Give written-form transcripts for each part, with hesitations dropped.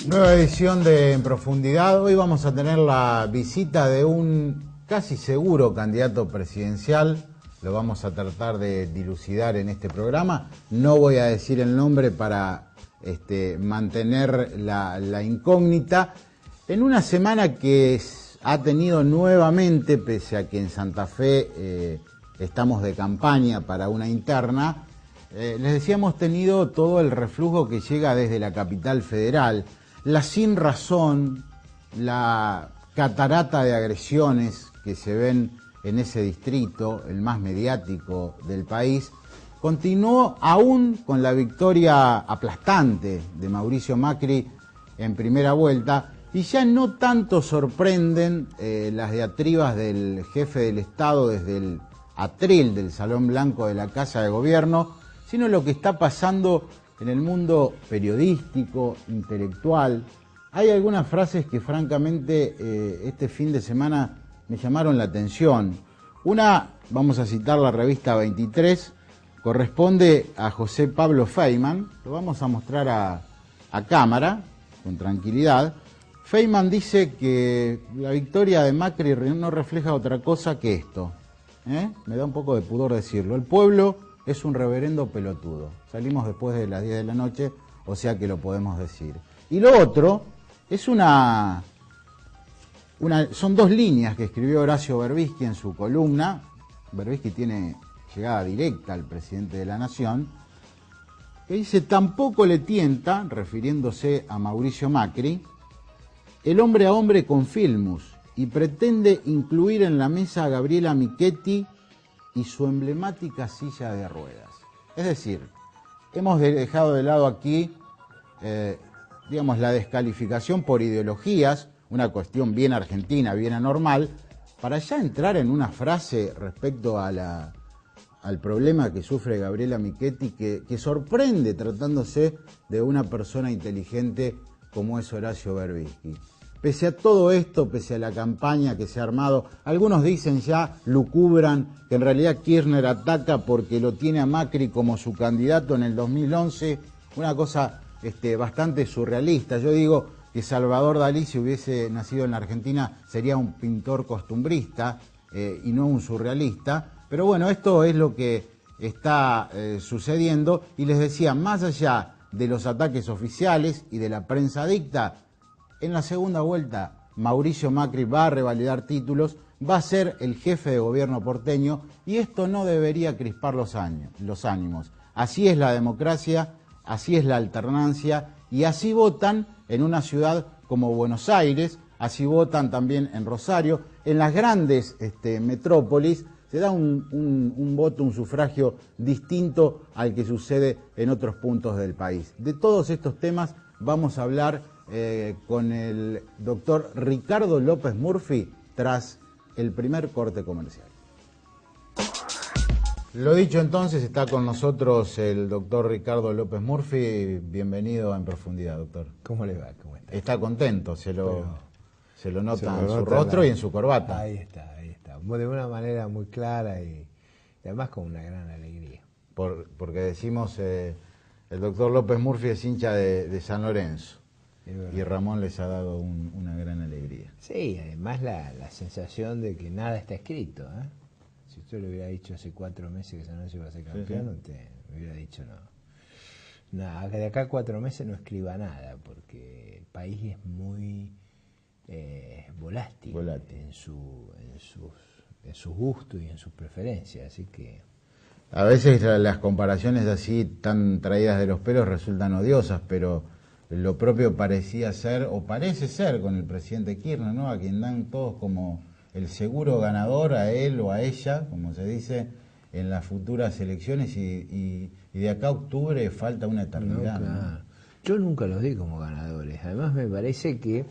Nueva edición de En Profundidad. Hoy vamos a tener la visita de un casi seguro candidato presidencial. Lo vamos a tratar de dilucidar en este programa. No voy a decir el nombre para mantener la incógnita. En una semana que ha tenido nuevamente, pese a que en Santa Fe estamos de campaña para una interna, les decía, hemos tenido todo el reflujo que llega desde la capital federal, la sinrazón, la catarata de agresiones que se ven en ese distrito, el más mediático del país, continuó aún con la victoria aplastante de Mauricio Macri en primera vuelta, y ya no tanto sorprenden las diatribas del jefe del Estado desde el atril del Salón Blanco de la Casa de Gobierno, sino lo que está pasando en el mundo periodístico, intelectual. Hay algunas frases que francamente este fin de semana me llamaron la atención. Una, vamos a citar la revista 23, corresponde a José Pablo Feynman. Lo vamos a mostrar a cámara, con tranquilidad. Feynman dice que la victoria de Macri no refleja otra cosa que esto. Me da un poco de pudor decirlo. El pueblo es un reverendo pelotudo. Salimos después de las 10 de la noche, o sea que lo podemos decir. Y lo otro es son dos líneas que escribió Horacio Berbisky en su columna. Berbisky tiene llegada directa al presidente de la Nación, que dice: tampoco le tienta, refiriéndose a Mauricio Macri, el hombre a hombre con Filmus, y pretende incluir en la mesa a Gabriela Michetti y su emblemática silla de ruedas. Es decir, hemos dejado de lado aquí, la descalificación por ideologías, una cuestión bien argentina, bien anormal, para ya entrar en una frase respecto a al problema que sufre Gabriela Michetti, que sorprende tratándose de una persona inteligente como es Horacio Berbisky. Pese a todo esto, pese a la campaña que se ha armado, algunos dicen ya, lucubran, que en realidad Kirchner ataca porque lo tiene a Macri como su candidato en el 2011, una cosa bastante surrealista. Yo digo que Salvador Dalí, si hubiese nacido en la Argentina, sería un pintor costumbrista y no un surrealista. Pero bueno, esto es lo que está sucediendo, y les decía, más allá de los ataques oficiales y de la prensa dicta, en la segunda vuelta Mauricio Macri va a revalidar títulos, va a ser el jefe de gobierno porteño, y esto no debería crispar los ánimos. Así es la democracia, así es la alternancia, y así votan en una ciudad como Buenos Aires, así votan también en Rosario. En las grandes metrópolis se da un voto, un sufragio distinto al que sucede en otros puntos del país. De todos estos temas vamos a hablar con el doctor Ricardo López Murphy tras el primer corte comercial. Lo dicho entonces, está con nosotros el doctor Ricardo López Murphy. Bienvenido a En Profundidad, doctor. ¿Cómo le va? ¿Cómo está? Está contento, se lo nota en su rostro y en su corbata. Ahí está. De una manera muy clara y además con una gran alegría. Porque decimos, el doctor López Murphy es hincha de San Lorenzo. Y Ramón les ha dado una gran alegría. Sí, además la sensación de que nada está escrito. Si usted le hubiera dicho hace 4 meses que San Lorenzo iba a ser campeón, usted me hubiera dicho no. De acá a 4 meses no escriba nada, porque el país es muy volátil en sus gustos y en sus preferencias, así que... A veces las comparaciones así tan traídas de los pelos resultan odiosas, pero lo propio parecía ser, o parece ser, con el presidente Kirchner, ¿no? A quien dan todos como el seguro ganador, a él o a ella, como se dice, en las futuras elecciones, y de acá a octubre falta una eternidad. No, claro. Yo nunca los di como ganadores. Además me parece que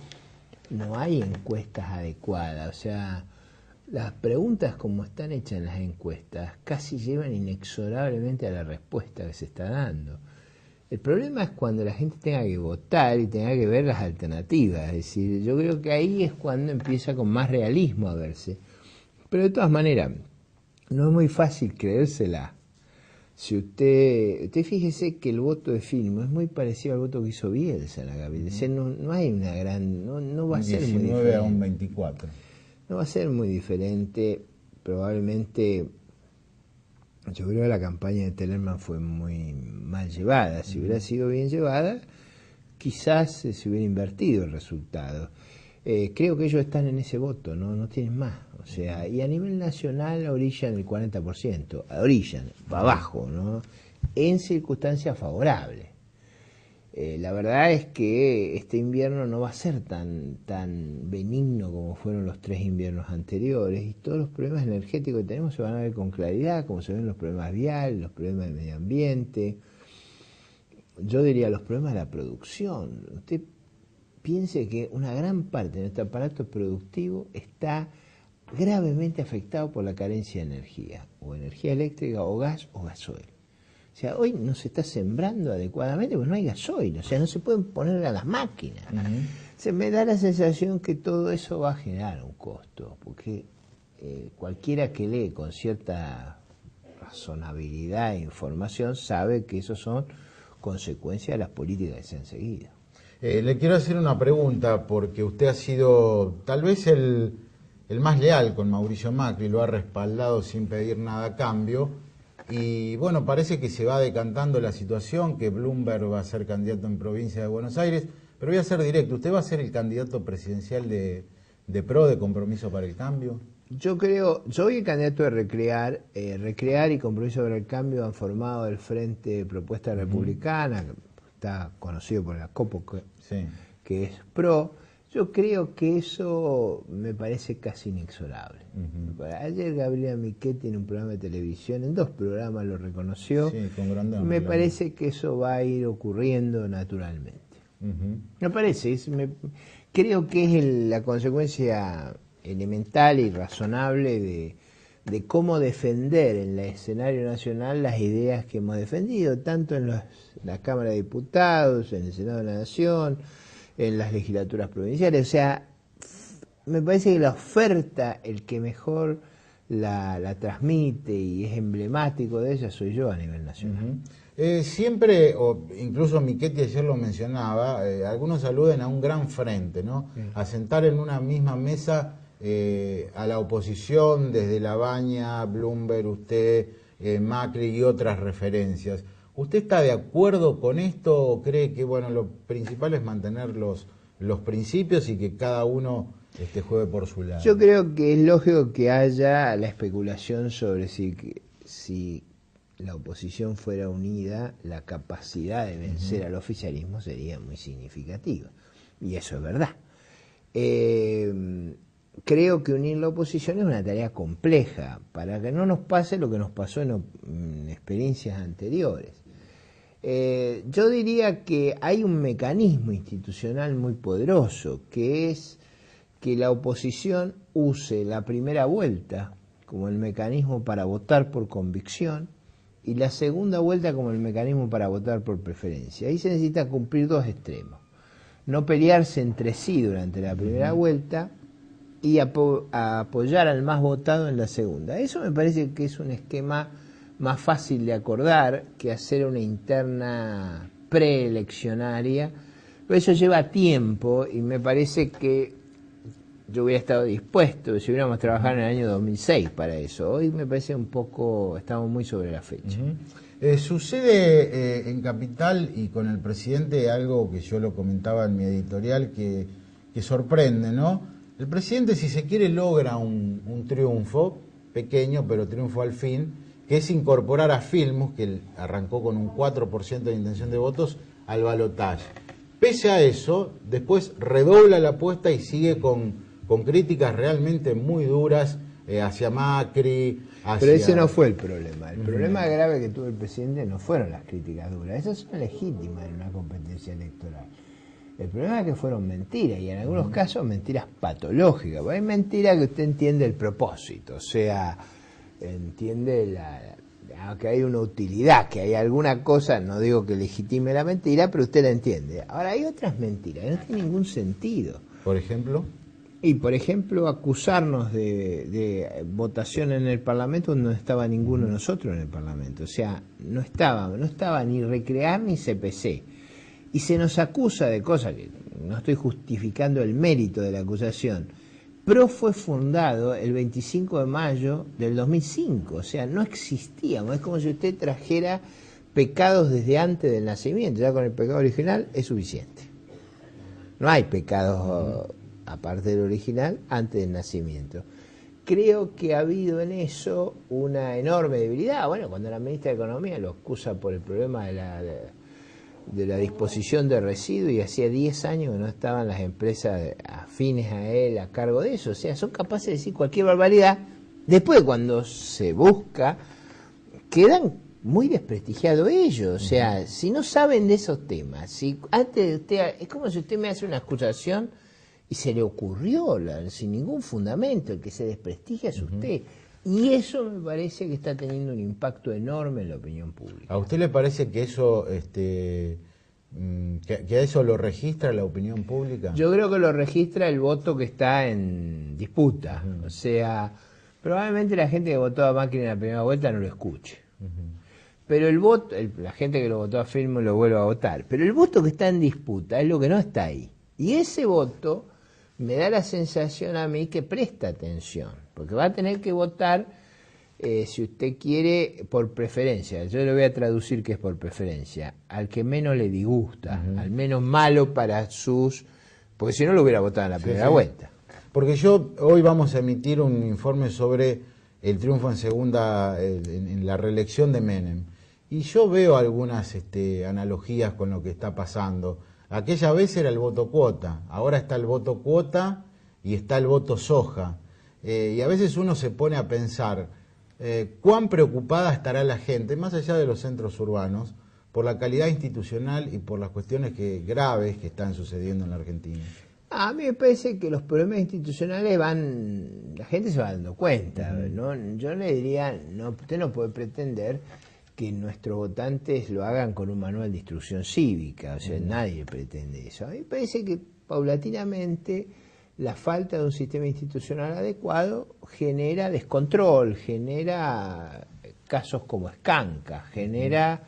no hay encuestas adecuadas. O sea, las preguntas como están hechas en las encuestas casi llevan inexorablemente a la respuesta que se está dando. El problema es cuando la gente tenga que votar y tenga que ver las alternativas. Es decir, yo creo que ahí es cuando empieza con más realismo a verse. Pero de todas maneras, no es muy fácil creérsela Si usted fíjese que el voto de Filmo es muy parecido al voto que hizo Bielsa en la capital. No hay una gran, no va a ser muy 19 diferente. a un 24. No va a ser muy diferente. Probablemente, yo creo que la campaña de Tellerman fue muy mal llevada. Si hubiera sido bien llevada, quizás se hubiera invertido el resultado. Creo que ellos están en ese voto, no tienen más. O sea, y a nivel nacional orillan el 40%, orillan, para abajo, ¿no? En circunstancias favorables. La verdad es que este invierno no va a ser tan benigno como fueron los 3 inviernos anteriores, y todos los problemas energéticos que tenemos se van a ver con claridad, como se ven los problemas viales, los problemas de medio ambiente. Yo diría los problemas de la producción. Usted piense que una gran parte de nuestro aparato productivo está gravemente afectado por la carencia de energía, o energía eléctrica, o gas, o gasoil. O sea, hoy no se está sembrando adecuadamente porque no hay gasoil, o sea, no se pueden poner a las máquinas. Se me da la sensación que todo eso va a generar un costo, porque cualquiera que lee con cierta razonabilidad e información sabe que eso son consecuencias de las políticas que se han seguido. Le quiero hacer una pregunta, porque usted ha sido tal vez el más leal con Mauricio Macri, lo ha respaldado sin pedir nada a cambio, y bueno, parece que se va decantando la situación, que Bloomberg va a ser candidato en provincia de Buenos Aires, pero voy a ser directo, ¿usted va a ser el candidato presidencial de PRO, de Compromiso para el Cambio? Yo soy el candidato de Recrear. Recrear y Compromiso para el Cambio han formado el Frente Propuesta Republicana, que está conocido por la COPO, que es PRO. Yo creo que eso me parece casi inexorable. Ayer Gabriela Michetti en un programa de televisión, en 2 programas lo reconoció, con Grondona, me parece que eso va a ir ocurriendo naturalmente. Me parece, creo que es la consecuencia elemental y razonable de cómo defender en el escenario nacional las ideas que hemos defendido, tanto en la Cámara de Diputados, en el Senado de la Nación, en las legislaturas provinciales. O sea, me parece que la oferta, el que mejor la transmite y es emblemático de ella, soy yo a nivel nacional. Siempre, o incluso Michetti ayer lo mencionaba, algunos aluden a un gran frente, ¿no? A sentar en una misma mesa a la oposición, desde Labaña, Bloomberg, usted, Macri y otras referencias. ¿Usted está de acuerdo con esto o cree que bueno, lo principal es mantener los principios y que cada uno juegue por su lado? Yo creo que es lógico que haya la especulación sobre si la oposición fuera unida, la capacidad de vencer al oficialismo sería muy significativa. Y eso es verdad. Creo que unir la oposición es una tarea compleja para que no nos pase lo que nos pasó en experiencias anteriores. Yo diría que hay un mecanismo institucional muy poderoso, que es que la oposición use la primera vuelta como el mecanismo para votar por convicción y la segunda vuelta como el mecanismo para votar por preferencia. Ahí se necesita cumplir 2 extremos. No pelearse entre sí durante la primera vuelta y apoyar al más votado en la segunda. Eso me parece que es un esquema más fácil de acordar que hacer una interna preeleccionaria, pero eso lleva tiempo y me parece que yo hubiera estado dispuesto si hubiéramos trabajado en el año 2006 para eso. Hoy me parece estamos muy sobre la fecha. Sucede en Capital y con el presidente algo que yo lo comentaba en mi editorial que sorprende, ¿no? El presidente, si se quiere, logra un triunfo, pequeño, pero triunfo al fin, que es incorporar a Filmus, que arrancó con un 4% de intención de votos, al balotaje. Pese a eso, después redobla la apuesta y sigue con críticas realmente muy duras hacia Macri. Pero ese no fue el problema. El problema grave que tuvo el presidente no fueron las críticas duras. Esas son legítimas en una competencia electoral. El problema es que fueron mentiras, y en algunos casos mentiras patológicas. Hay mentiras que usted entiende el propósito, o sea, entiende que hay una utilidad, que hay alguna cosa, no digo que legitime la mentira, pero usted la entiende. Ahora, hay otras mentiras que no tienen ningún sentido. Por ejemplo, Y, por ejemplo, acusarnos de votación en el Parlamento donde no estaba ninguno de nosotros en el Parlamento. O sea, no estaba ni Recrear ni CPC. Y se nos acusa de cosas que no estoy justificando el mérito de la acusación. PRO fue fundado el 25 de mayo del 2005. O sea, no existíamos. Es como si usted trajera pecados desde antes del nacimiento. Ya con el pecado original es suficiente. No hay pecados aparte del original antes del nacimiento. Creo que ha habido en eso una enorme debilidad. Bueno, cuando la ministra de Economía lo acusa por el problema de la disposición de residuos, y hacía 10 años que no estaban las empresas afines a él a cargo de eso. O sea, son capaces de decir cualquier barbaridad. Después, cuando se busca, quedan muy desprestigiados ellos. O sea, si no saben de esos temas, si antes de usted, es como si usted me hace una acusación y se le ocurrió sin ningún fundamento. El que se desprestigia es usted. Y eso me parece que está teniendo un impacto enorme en la opinión pública. ¿A usted le parece que eso, que eso lo registra la opinión pública? Yo creo que lo registra el voto que está en disputa. O sea, probablemente la gente que votó a Macri en la primera vuelta no lo escuche. Pero el voto, la gente que lo votó a Firmo lo vuelve a votar. Pero el voto que está en disputa es lo que no está ahí. Y ese voto me da la sensación a mí que presta atención, porque va a tener que votar, si usted quiere, por preferencia. Yo le voy a traducir que es por preferencia, al que menos le disgusta, al menos malo para sus... Porque si no lo hubiera votado en la primera vuelta. Porque hoy vamos a emitir un informe sobre el triunfo en la reelección de Menem. Y yo veo algunas analogías con lo que está pasando. Aquella vez era el voto cuota, ahora está el voto cuota y está el voto soja. Y a veces uno se pone a pensar cuán preocupada estará la gente, más allá de los centros urbanos, por la calidad institucional y por las cuestiones graves que están sucediendo en la Argentina. A mí me parece que los problemas institucionales la gente se va dando cuenta, ¿no? Yo le diría, usted no puede pretender que nuestros votantes lo hagan con un manual de instrucción cívica. O sea, nadie pretende eso. A mí me parece que paulatinamente la falta de un sistema institucional adecuado genera descontrol, genera casos como Escanca, genera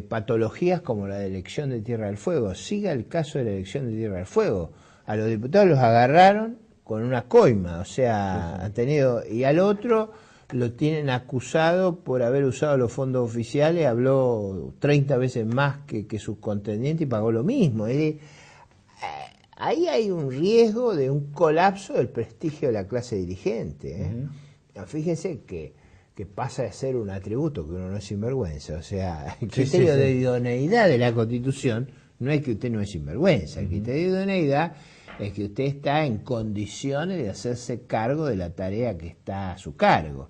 patologías como la de elección de Tierra del Fuego. Siga el caso de la elección de Tierra del Fuego. A los diputados los agarraron con una coima, o sea, han tenido, y al otro lo tienen acusado por haber usado los fondos oficiales, habló 30 veces más que sus contendientes y pagó lo mismo. Ahí hay un riesgo de un colapso del prestigio de la clase dirigente. Fíjense que pasa de ser un atributo, que uno no es sinvergüenza. O sea, el criterio de idoneidad de la Constitución no es que usted no es sinvergüenza. El criterio de idoneidad es que usted está en condiciones de hacerse cargo de la tarea que está a su cargo.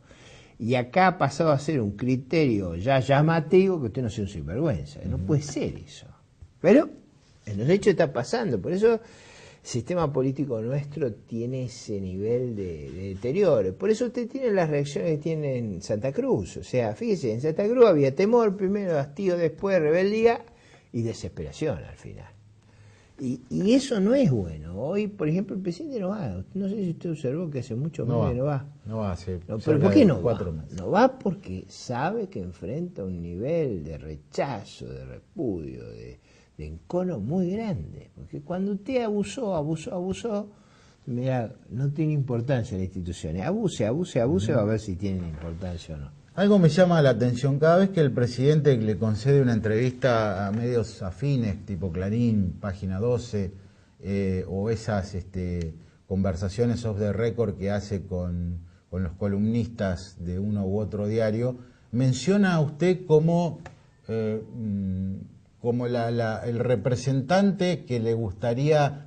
Y acá ha pasado a ser un criterio ya llamativo que usted no sea un sinvergüenza. No puede ser eso. Pero en los hechos está pasando. Por eso el sistema político nuestro tiene ese nivel de deterioro. Por eso usted tiene las reacciones que tiene en Santa Cruz. O sea, fíjese, en Santa Cruz había temor, primero hastío, después rebeldía y desesperación al final. Y eso no es bueno. Hoy, por ejemplo, el presidente no va. No sé si usted observó que hace mucho meses no va. No va, sí. Pero ¿por qué no va? No va porque sabe que enfrenta un nivel de rechazo, de repudio, de encono muy grande. Porque cuando usted abusó, mira, no tiene importancia las instituciones. Abuse, va a ver si tienen importancia o no. Algo me llama la atención, cada vez que el presidente le concede una entrevista a medios afines, tipo Clarín, Página 12, o esas conversaciones off the record que hace con los columnistas de uno u otro diario, menciona a usted como el representante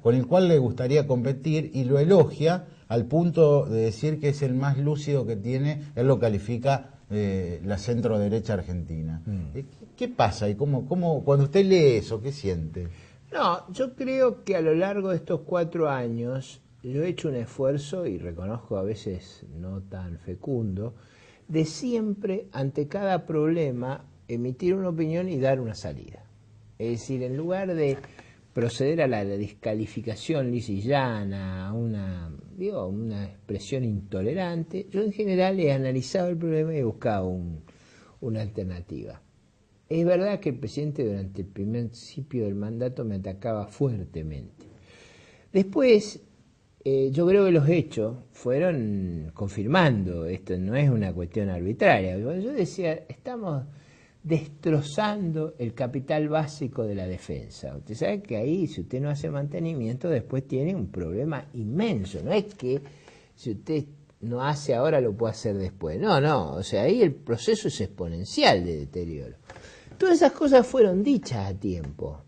con el cual le gustaría competir, y lo elogia al punto de decir que es el más lúcido que tiene. Él lo califica la centro-derecha argentina. ¿Qué pasa? ¿Y cómo, cuando usted lee eso, qué siente? No, yo creo que a lo largo de estos 4 años yo he hecho un esfuerzo, y reconozco a veces no tan fecundo, de siempre, ante cada problema, emitir una opinión y dar una salida. Es decir, en lugar de proceder a la descalificación lisa y llana, una expresión intolerante. Yo en general he analizado el problema y he buscado una alternativa. Es verdad que el presidente durante el principio del mandato me atacaba fuertemente. Después, yo creo que los hechos fueron confirmando, esto no es una cuestión arbitraria. Yo decía, estamos destrozando el capital básico de la defensa. Usted sabe que ahí, si usted no hace mantenimiento, después tiene un problema inmenso. No es que si usted no hace ahora, lo puede hacer después. No, o sea, ahí el proceso es exponencial de deterioro. Todas esas cosas fueron dichas a tiempo.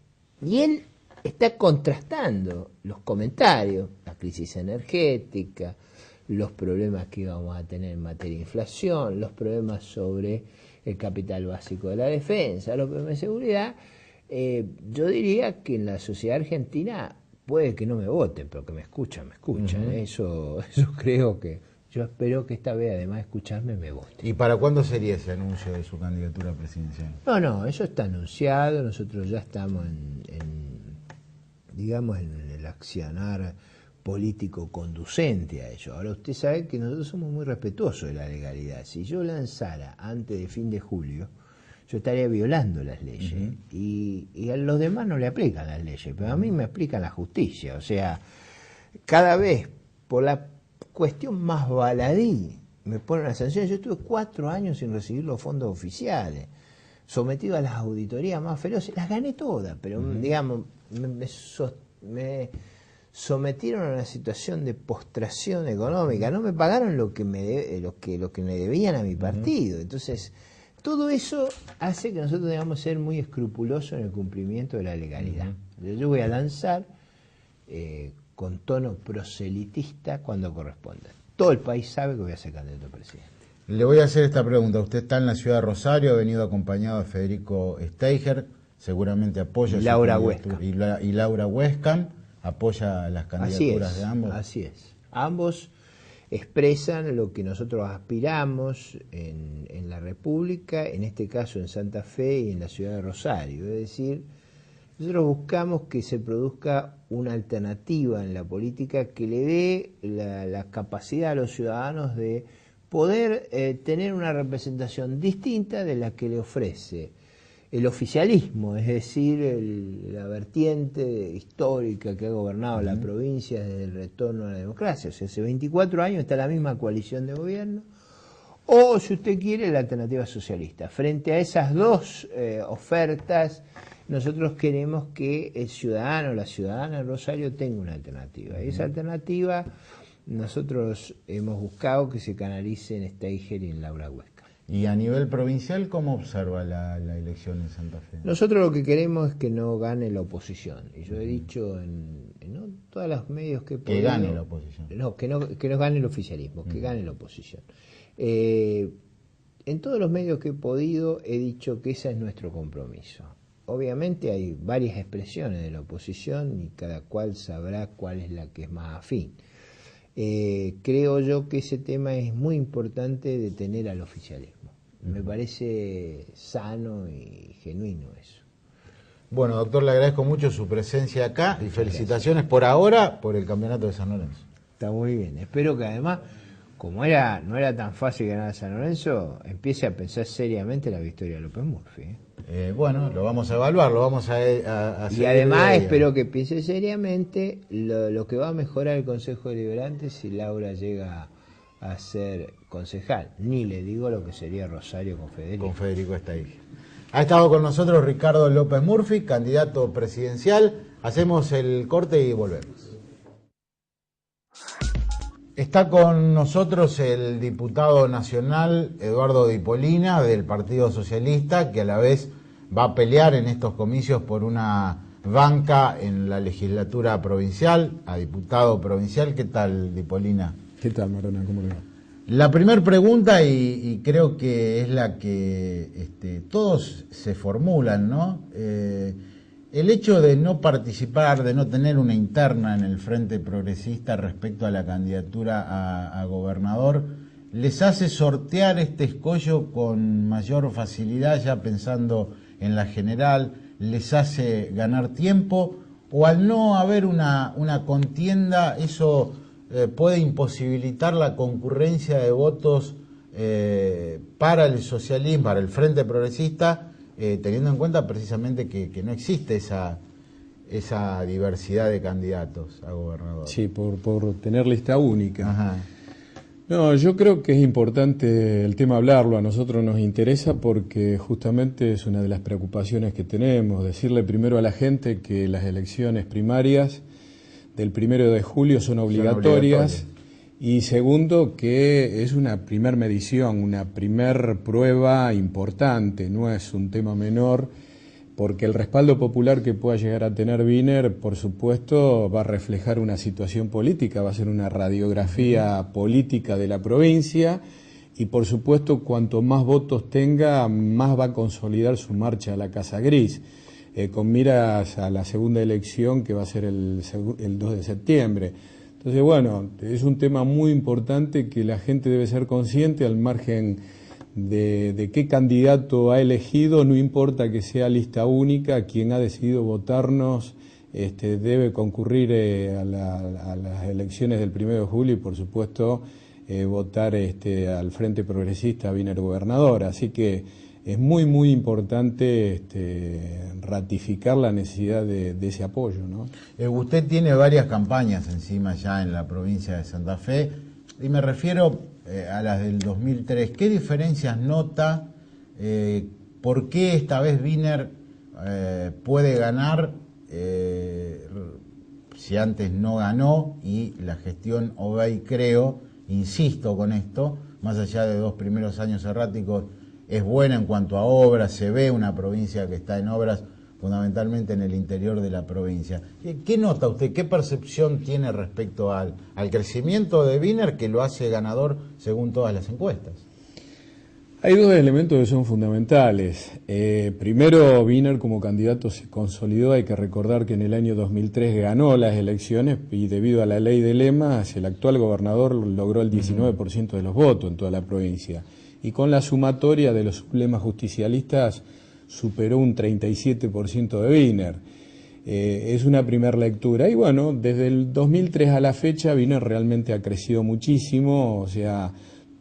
Y él está contrastando los comentarios, la crisis energética, los problemas que íbamos a tener en materia de inflación, los problemas sobre el capital básico de la defensa, los problemas de seguridad. Yo diría que en la sociedad argentina puede que no me voten, pero que me escuchan. Eso creo que... Yo espero que esta vez, además de escucharme, me voten. ¿Y para cuándo sería ese anuncio de su candidatura presidencial? No, eso está anunciado. Nosotros ya estamos digamos, en el accionar político conducente a ello. Ahora usted sabe que nosotros somos muy respetuosos de la legalidad. Si yo lanzara antes de fin de julio, yo estaría violando las leyes. Y a los demás no le aplican las leyes, pero a mí me aplican la justicia. O sea, cada vez, por la cuestión más baladí, me ponen una sanción. Yo estuve 4 años sin recibir los fondos oficiales, sometido a las auditorías más feroces. Las gané todas, pero digamos, me sometieron a una situación de postración económica. No me pagaron lo que me debían a mi partido. Entonces, todo eso hace que nosotros debamos ser muy escrupulosos en el cumplimiento de la legalidad. Yo voy a lanzar con tono proselitista cuando corresponda. Todo el país sabe que voy a ser candidato a presidente. Le voy a hacer esta pregunta. Usted está en la ciudad de Rosario, ha venido acompañado de Federico Steiger, seguramente apoya Laura Huesca. Y Laura Huescan apoya las candidaturas de ambos. Así es. Ambos expresan lo que nosotros aspiramos en la República, en este caso en Santa Fe y en la ciudad de Rosario. Es decir, nosotros buscamos que se produzca una alternativa en la política que le dé la capacidad a los ciudadanos de poder tener una representación distinta de la que le ofrece el oficialismo, es decir, la vertiente histórica que ha gobernado la provincia desde el retorno a la democracia. O sea, hace 24 años está la misma coalición de gobierno, o si usted quiere, la alternativa socialista. Frente a esas dos ofertas, nosotros queremos que el ciudadano, la ciudadana de Rosario tenga una alternativa. Y esa alternativa nosotros hemos buscado que se canalice en Steiger y en Laura Huesca. Y a nivel provincial, ¿cómo observa la elección en Santa Fe? Nosotros lo que queremos es que no gane la oposición. Y yo he dicho en todos los medios que que gane la oposición. No, que no gane el oficialismo, que gane la oposición. En todos los medios que he podido he dicho que ese es nuestro compromiso. Obviamente hay varias expresiones de la oposición y cada cual sabrá cuál es la que es más afín. Creo yo que ese tema es muy importante de tener al oficialismo. Me parece sano y genuino eso. Bueno, doctor, le agradezco mucho su presencia acá y felicitaciones por ahora por el campeonato de San Lorenzo. Está muy bien. Espero que además, como no era tan fácil ganar a San Lorenzo, empiece a pensar seriamente la victoria de López Murphy. Bueno, lo vamos a evaluar, lo vamos a y además espero que piense seriamente lo que va a mejorar el Consejo Deliberante si Laura llega a ser concejal. Ni le digo lo que sería Rosario con Federico. Con Federico Steiger. Ha estado con nosotros Ricardo López Murphy, candidato presidencial. Hacemos el corte y volvemos. Está con nosotros el diputado nacional Eduardo Di Polina del Partido Socialista, que a la vez va a pelear en estos comicios por una banca en la legislatura provincial, a diputado provincial. ¿Qué tal, Di Polina? ¿Qué tal, Marona? ¿Cómo le va? La primera pregunta, y creo que es la que todos se formulan, ¿no? El hecho de no participar, de no tener una interna en el Frente Progresista respecto a la candidatura a gobernador, ¿les hace sortear este escollo con mayor facilidad, ya pensando en la general? ¿Les hace ganar tiempo o al no haber una contienda, eso puede imposibilitar la concurrencia de votos para el socialismo, para el Frente Progresista, teniendo en cuenta precisamente que no existe esa diversidad de candidatos a gobernador. Sí, por tener lista única. Ajá. No, yo creo que es importante el tema hablarlo, a nosotros nos interesa porque justamente es una de las preocupaciones que tenemos, decirle primero a la gente que las elecciones primarias del 1 de julio son obligatorias y segundo que es una primer medición, una primer prueba importante, no es un tema menor, porque el respaldo popular que pueda llegar a tener Wiener, por supuesto, va a reflejar una situación política, va a ser una radiografía política de la provincia y, por supuesto, cuanto más votos tenga, más va a consolidar su marcha a la Casa Gris, con miras a la segunda elección que va a ser el 2 de septiembre. Entonces, bueno, es un tema muy importante que la gente debe ser consciente al margen de qué candidato ha elegido, no importa que sea lista única, quien ha decidido votarnos debe concurrir a las elecciones del 1 de julio y por supuesto votar al Frente Progresista Wiener gobernador, así que es muy muy importante ratificar la necesidad de ese apoyo, ¿no? Usted tiene varias campañas encima ya en la provincia de Santa Fe y me refiero a las del 2003, ¿qué diferencias nota? ¿Por qué esta vez Wiener puede ganar si antes no ganó y la gestión Obey, creo, insisto con esto, más allá de 2 primeros años erráticos, es buena en cuanto a obras, se ve una provincia que está en obras fundamentalmente en el interior de la provincia. ¿Qué nota usted, qué percepción tiene respecto al crecimiento de Wiener que lo hace ganador según todas las encuestas? Hay dos elementos que son fundamentales. Primero, Wiener como candidato se consolidó. Hay que recordar que en el año 2003 ganó las elecciones y debido a la ley de lemas, el actual gobernador logró el 19% de los votos en toda la provincia. Y con la sumatoria de los sublemas justicialistas superó un 37% de Wiener. Es una primera lectura. Y bueno, desde el 2003 a la fecha, Wiener realmente ha crecido muchísimo, o sea,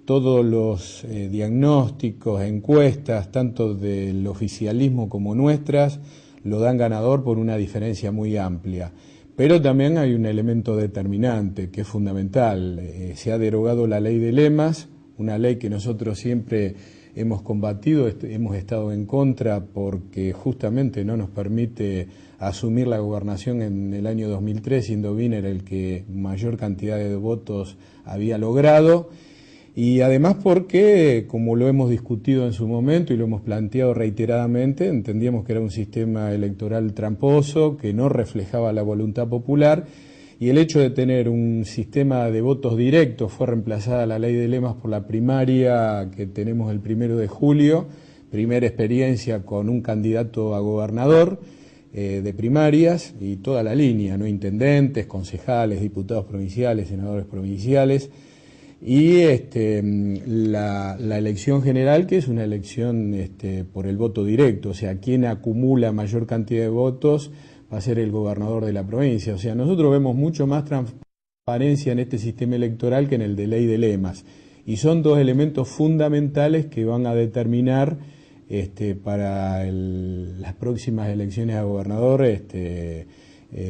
todos los diagnósticos, encuestas, tanto del oficialismo como nuestras, lo dan ganador por una diferencia muy amplia. Pero también hay un elemento determinante que es fundamental. Se ha derogado la ley de lemas, una ley que nosotros siempre hemos combatido, hemos estado en contra porque justamente no nos permite asumir la gobernación en el año 2003, siendo Wiener el que mayor cantidad de votos había logrado, y además porque, como lo hemos discutido en su momento y lo hemos planteado reiteradamente, entendíamos que era un sistema electoral tramposo, que no reflejaba la voluntad popular, y el hecho de tener un sistema de votos directos, fue reemplazada la ley de lemas por la primaria que tenemos el 1 de julio, primera experiencia con un candidato a gobernador de primarias y toda la línea, ¿no? Intendentes, concejales, diputados provinciales, senadores provinciales, y la elección general, que es una elección por el voto directo, o sea, quien acumula mayor cantidad de votos va a ser el gobernador de la provincia. O sea, nosotros vemos mucho más transparencia en este sistema electoral que en el de ley de lemas. Y son dos elementos fundamentales que van a determinar para las próximas elecciones a gobernador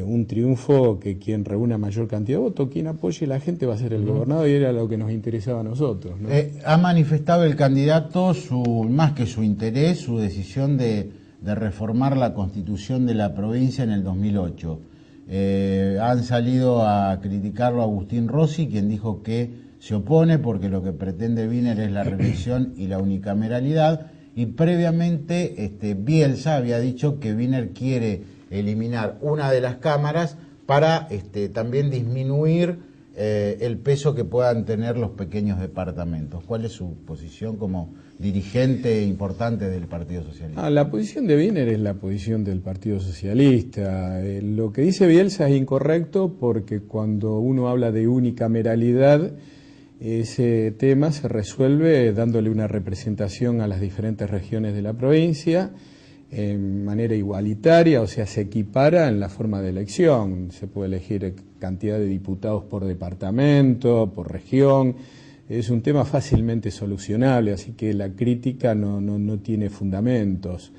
un triunfo, que quien reúna mayor cantidad de votos, quien apoye a la gente va a ser el gobernador, y era lo que nos interesaba a nosotros, ¿no? Ha manifestado el candidato más que su interés, su decisión de reformar la Constitución de la provincia en el 2008. Han salido a criticarlo a Agustín Rossi, quien dijo que se opone porque lo que pretende Wiener es la reelección y la unicameralidad, y previamente Bielsa había dicho que Wiener quiere eliminar una de las cámaras para también disminuir el peso que puedan tener los pequeños departamentos. ¿Cuál es su posición como dirigente importante del Partido Socialista? La posición de Wiener es la posición del Partido Socialista. Lo que dice Bielsa es incorrecto porque cuando uno habla de unicameralidad, ese tema se resuelve dándole una representación a las diferentes regiones de la provincia. en manera igualitaria, o sea, se equipara en la forma de elección. Se puede elegir cantidad de diputados por departamento, por región. Es un tema fácilmente solucionable, así que la crítica no tiene fundamentos.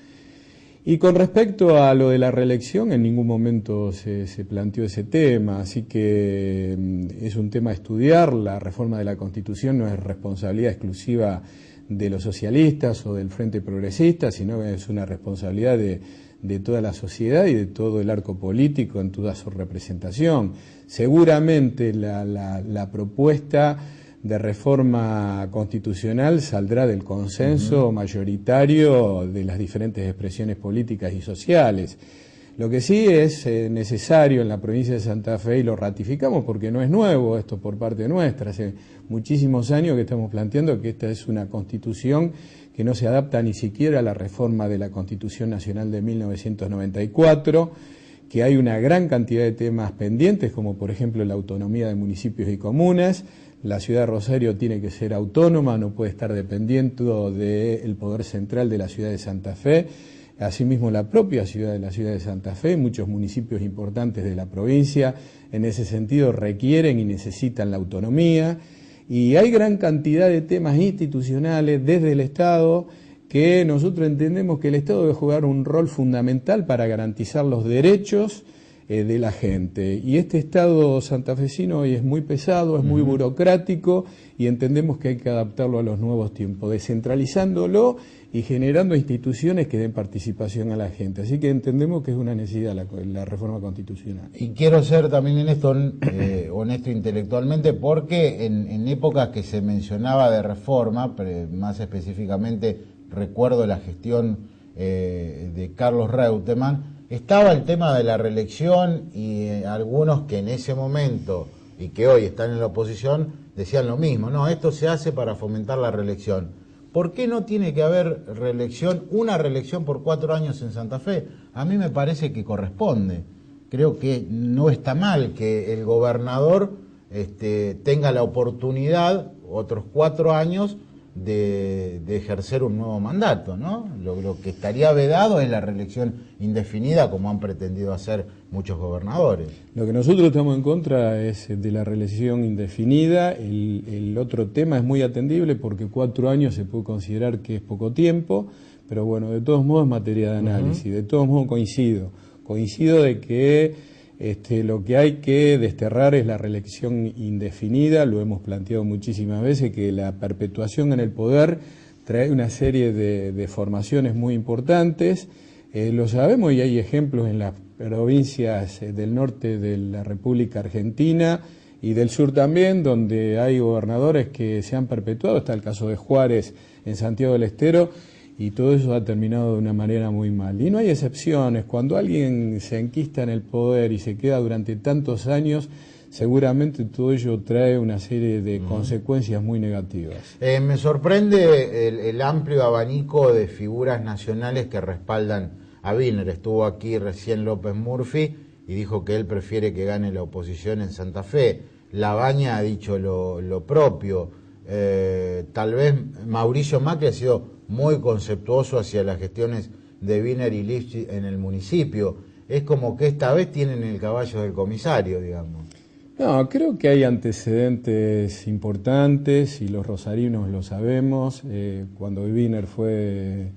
Y con respecto a lo de la reelección, en ningún momento se planteó ese tema, así que es un tema a estudiar. La reforma de la Constitución no es responsabilidad exclusiva de los socialistas o del Frente Progresista, sino que es una responsabilidad de toda la sociedad y de todo el arco político en toda su representación. Seguramente la propuesta de reforma constitucional saldrá del consenso mayoritario de las diferentes expresiones políticas y sociales. Lo que sí es necesario en la provincia de Santa Fe, y lo ratificamos porque no es nuevo esto por parte nuestra, hace muchísimos años que estamos planteando que esta es una constitución que no se adapta ni siquiera a la reforma de la Constitución Nacional de 1994, que hay una gran cantidad de temas pendientes, como por ejemplo la autonomía de municipios y comunas. La ciudad de Rosario tiene que ser autónoma, no puede estar dependiendo del poder central de la ciudad de Santa Fe. Asimismo, la propia ciudad de Santa Fe, muchos municipios importantes de la provincia, en ese sentido requieren y necesitan la autonomía. Y hay gran cantidad de temas institucionales desde el Estado que nosotros entendemos que el Estado debe jugar un rol fundamental para garantizar los derechos de la gente. Y este Estado santafesino hoy es muy pesado, es muy burocrático, y entendemos que hay que adaptarlo a los nuevos tiempos, descentralizándolo y generando instituciones que den participación a la gente. Así que entendemos que es una necesidad la reforma constitucional. Y quiero ser también en esto honesto intelectualmente, porque en épocas que se mencionaba de reforma, más específicamente recuerdo la gestión de Carlos Reutemann, estaba el tema de la reelección, y algunos que en ese momento y que hoy están en la oposición decían lo mismo: no, esto se hace para fomentar la reelección. ¿Por qué no tiene que haber reelección, una reelección por 4 años en Santa Fe? A mí me parece que corresponde. Creo que no está mal que el gobernador tenga la oportunidad, otros 4 años, de ejercer un nuevo mandato, ¿no? Lo que estaría vedado es la reelección indefinida, como han pretendido hacer muchos gobernadores. Lo que nosotros estamos en contra es de la reelección indefinida. El otro tema es muy atendible porque 4 años se puede considerar que es poco tiempo, pero bueno, de todos modos es materia de análisis. De todos modos coincido de que lo que hay que desterrar es la reelección indefinida. Lo hemos planteado muchísimas veces, que la perpetuación en el poder trae una serie de formaciones muy importantes. Lo sabemos, y hay ejemplos en las provincias del norte de la República Argentina y del sur también, donde hay gobernadores que se han perpetuado. Está el caso de Juárez en Santiago del Estero, y todo eso ha terminado de una manera muy mal. Y no hay excepciones. Cuando alguien se enquista en el poder y se queda durante tantos años, seguramente todo ello trae una serie de consecuencias muy negativas. Me sorprende el amplio abanico de figuras nacionales que respaldan a Wiener. Estuvo aquí recién López Murphy y dijo que él prefiere que gane la oposición en Santa Fe. Labaña ha dicho lo propio. Tal vez Mauricio Macri ha sido muy conceptuoso hacia las gestiones de Wiener y Lifchitz en el municipio. Es como que esta vez tienen el caballo del comisario, digamos. No, creo que hay antecedentes importantes y los rosarinos lo sabemos. Cuando Wiener fue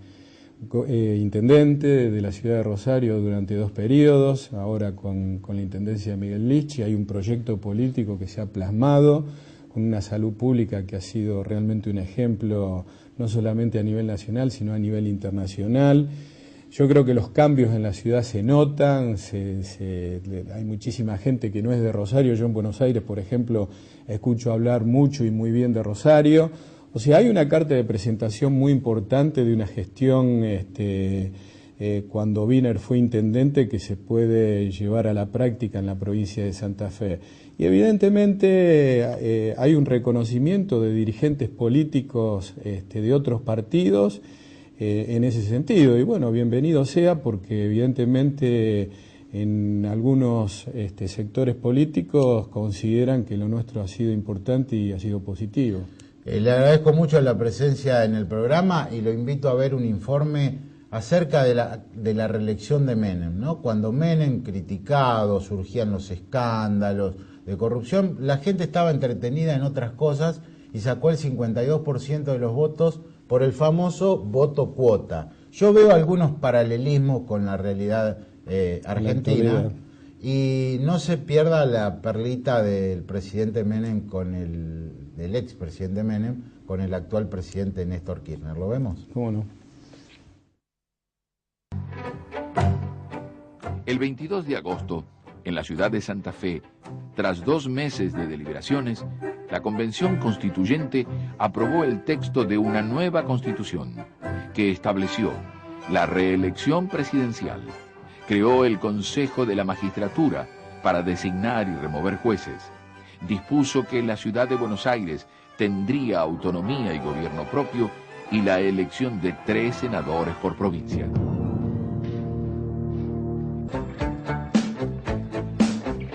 intendente de la ciudad de Rosario durante 2 periodos, ahora con la intendencia de Miguel Lifchitz, hay un proyecto político que se ha plasmado con una salud pública que ha sido realmente un ejemplo, no solamente a nivel nacional, sino a nivel internacional. Yo creo que los cambios en la ciudad se notan, hay muchísima gente que no es de Rosario. Yo en Buenos Aires, por ejemplo, escucho hablar mucho y muy bien de Rosario. O sea, hay una carta de presentación muy importante de una gestión cuando Wiener fue intendente, que se puede llevar a la práctica en la provincia de Santa Fe. Y evidentemente hay un reconocimiento de dirigentes políticos de otros partidos en ese sentido. Y bueno, bienvenido sea, porque evidentemente en algunos sectores políticos consideran que lo nuestro ha sido importante y ha sido positivo. Le agradezco mucho la presencia en el programa y lo invito a ver un informe acerca de la reelección de Menem, ¿no? Cuando Menem, criticado, surgían los escándalos de corrupción, la gente estaba entretenida en otras cosas y sacó el 52% de los votos por el famoso voto cuota. Yo veo algunos paralelismos con la realidad argentina, y no se pierda la perlita del presidente Menem del expresidente Menem con el actual presidente Néstor Kirchner. ¿Lo vemos? ¿Cómo no? El 22 de agosto, en la ciudad de Santa Fe, tras 2 meses de deliberaciones, la Convención Constituyente aprobó el texto de una nueva Constitución que estableció la reelección presidencial, creó el Consejo de la Magistratura para designar y remover jueces, dispuso que la ciudad de Buenos Aires tendría autonomía y gobierno propio y la elección de 3 senadores por provincia.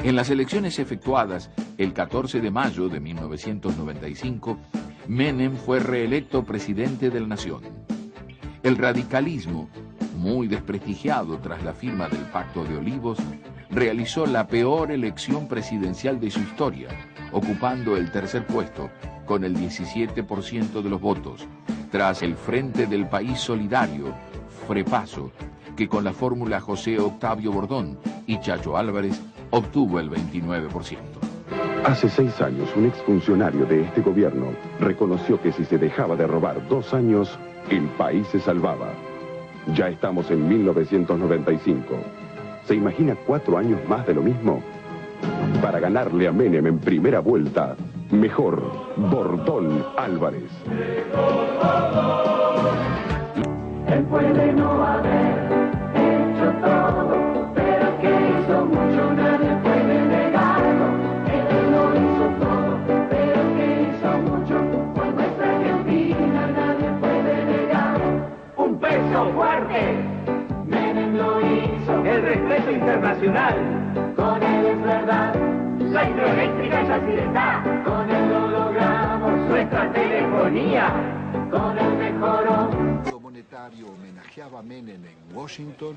En las elecciones efectuadas el 14 de mayo de 1995, Menem fue reelecto presidente de la nación. El radicalismo, muy desprestigiado tras la firma del Pacto de Olivos, realizó la peor elección presidencial de su historia, ocupando el 3er puesto con el 17% de los votos, tras el Frente del País Solidario, FREPASO, que con la fórmula José Octavio Bordón y Chacho Álvarez obtuvo el 29%. Hace 6 años, un exfuncionario de este gobierno reconoció que si se dejaba de robar 2 años, el país se salvaba. Ya estamos en 1995. ¿Se imagina 4 años más de lo mismo? Para ganarle a Menem en primera vuelta, mejor Bordón Álvarez. Él puede no haber hecho todo, pero que hizo mucho nadie puede negarlo. Él no hizo todo, pero que hizo mucho por nuestra Argentina, nadie puede negarlo. Un peso fuerte, Menem lo hizo. El respeto internacional, con él es verdad. La hidroeléctrica ya sí está, con él lo logramos. Nuestra telefonía, con él mejoró. Monetario homenajeaba a Menem en Washington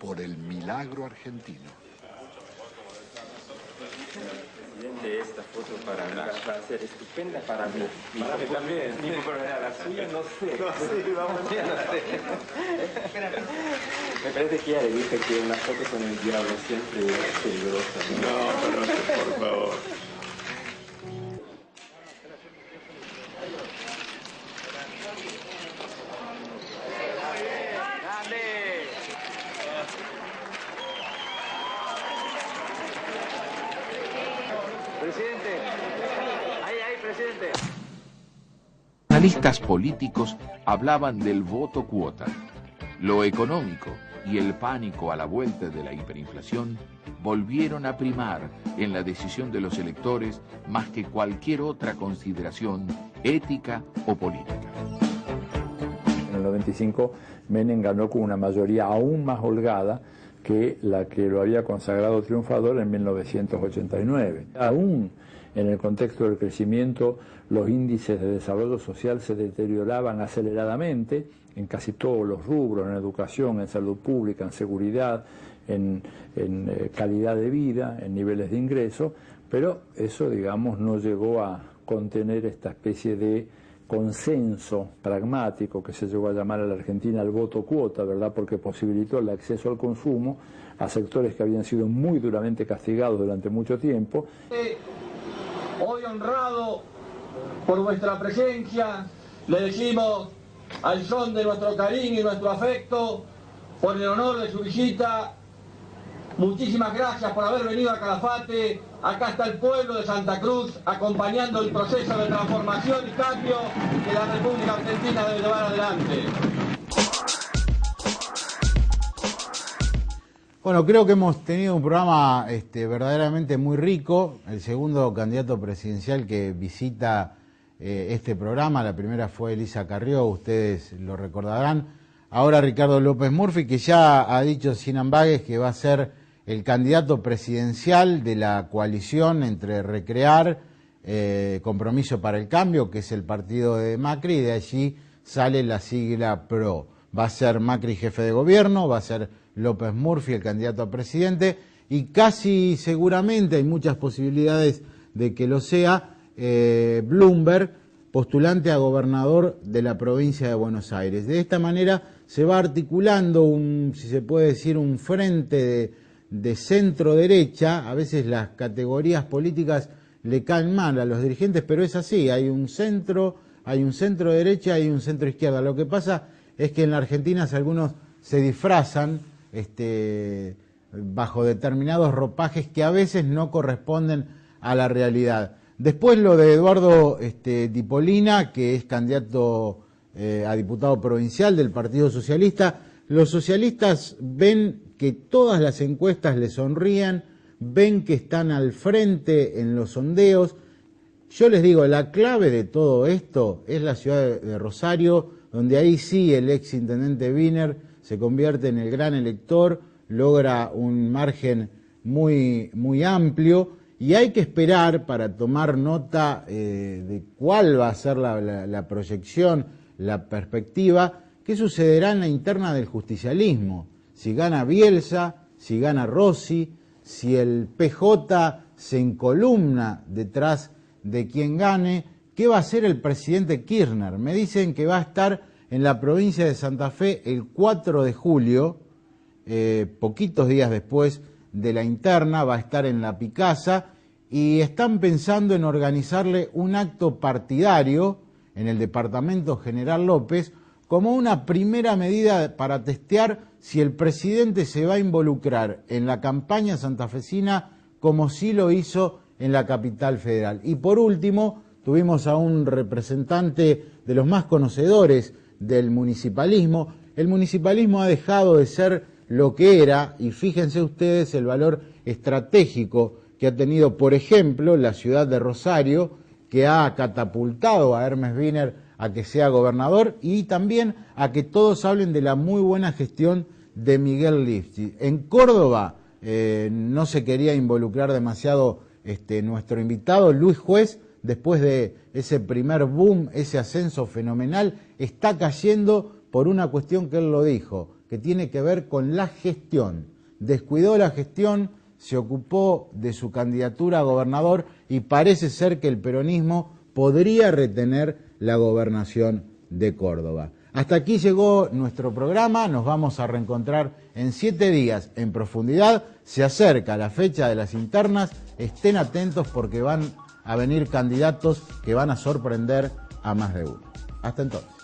por el milagro argentino. Presidente, esta foto para mí va a ser estupenda para mí. Para mí también. La suya no sé. No sé, vamos a no sé. Me parece que ya le dije que una foto con el diablo siempre es peligrosa. No, por favor. Presidente, ahí, presidente. Analistas políticos hablaban del voto cuota. Lo económico y el pánico a la vuelta de la hiperinflación volvieron a primar en la decisión de los electores más que cualquier otra consideración ética o política. En el 95, Menem ganó con una mayoría aún más holgada que la que lo había consagrado triunfador en 1989. Aún en el contexto del crecimiento, los índices de desarrollo social se deterioraban aceleradamente en casi todos los rubros, en educación, en salud pública, en seguridad, en calidad de vida, en niveles de ingreso, pero eso, digamos, no llegó a contener esta especie de consenso pragmático que se llegó a llamar a la Argentina el voto cuota, ¿verdad? Porque posibilitó el acceso al consumo a sectores que habían sido muy duramente castigados durante mucho tiempo. Hoy honrado por vuestra presencia, le decimos al son de nuestro cariño y nuestro afecto, por el honor de su visita, muchísimas gracias por haber venido a Calafate. Acá está el pueblo de Santa Cruz acompañando el proceso de transformación y cambio que la República Argentina debe llevar adelante. Bueno, creo que hemos tenido un programa verdaderamente muy rico. El segundo candidato presidencial que visita este programa, la primera fue Elisa Carrió, ustedes lo recordarán. Ahora Ricardo López Murphy, que ya ha dicho sin ambages que va a ser el candidato presidencial de la coalición entre Recrear, Compromiso para el Cambio, que es el partido de Macri, y de allí sale la sigla PRO. va a ser Macri jefe de gobierno, va a ser López Murphy el candidato a presidente, y casi seguramente hay muchas posibilidades de que lo sea Bloomberg, postulante a gobernador de la provincia de Buenos Aires. De esta manera se va articulando si se puede decir, un frente de centro derecha. A veces las categorías políticas le caen mal a los dirigentes, pero es así, hay un centro derecha y un centro izquierda. Lo que pasa es que en la Argentina algunos se disfrazan bajo determinados ropajes que a veces no corresponden a la realidad. Después lo de Eduardo Dipolina, que es candidato a diputado provincial del Partido Socialista. Los socialistas ven que todas las encuestas le sonríen, ven que están al frente en los sondeos. Yo les digo, la clave de todo esto es la ciudad de Rosario, donde ahí sí el ex intendente Wiener se convierte en el gran elector, logra un margen muy, muy amplio, y hay que esperar para tomar nota de cuál va a ser la proyección, la perspectiva, qué sucederá en la interna del justicialismo, si gana Bielsa, si gana Rossi, si el PJ se encolumna detrás de quien gane, qué va a hacer el presidente Kirchner. Me dicen que va a estar en la provincia de Santa Fe el 4 de julio, poquitos días después de la interna, va a estar en la Picasa, y están pensando en organizarle un acto partidario en el departamento General López como una primera medida para testear si el presidente se va a involucrar en la campaña santafesina como sí lo hizo en la capital federal. Y por último, tuvimos a un representante de los más conocedores del municipalismo. El municipalismo ha dejado de ser lo que era, y fíjense ustedes el valor estratégico que ha tenido, por ejemplo, la ciudad de Rosario, que ha catapultado a Hermes Wiener a que sea gobernador, y también a que todos hablen de la muy buena gestión de Miguel Lifchitz. En Córdoba no se quería involucrar demasiado nuestro invitado, Luis Juez, después de ese primer boom, ese ascenso fenomenal, está cayendo por una cuestión que él lo dijo, que tiene que ver con la gestión. Descuidó la gestión, se ocupó de su candidatura a gobernador, y parece ser que el peronismo podría retener la gobernación de Córdoba. Hasta aquí llegó nuestro programa, nos vamos a reencontrar en 7 días en profundidad. Se acerca la fecha de las internas, estén atentos porque van a venir candidatos que van a sorprender a más de uno. Hasta entonces.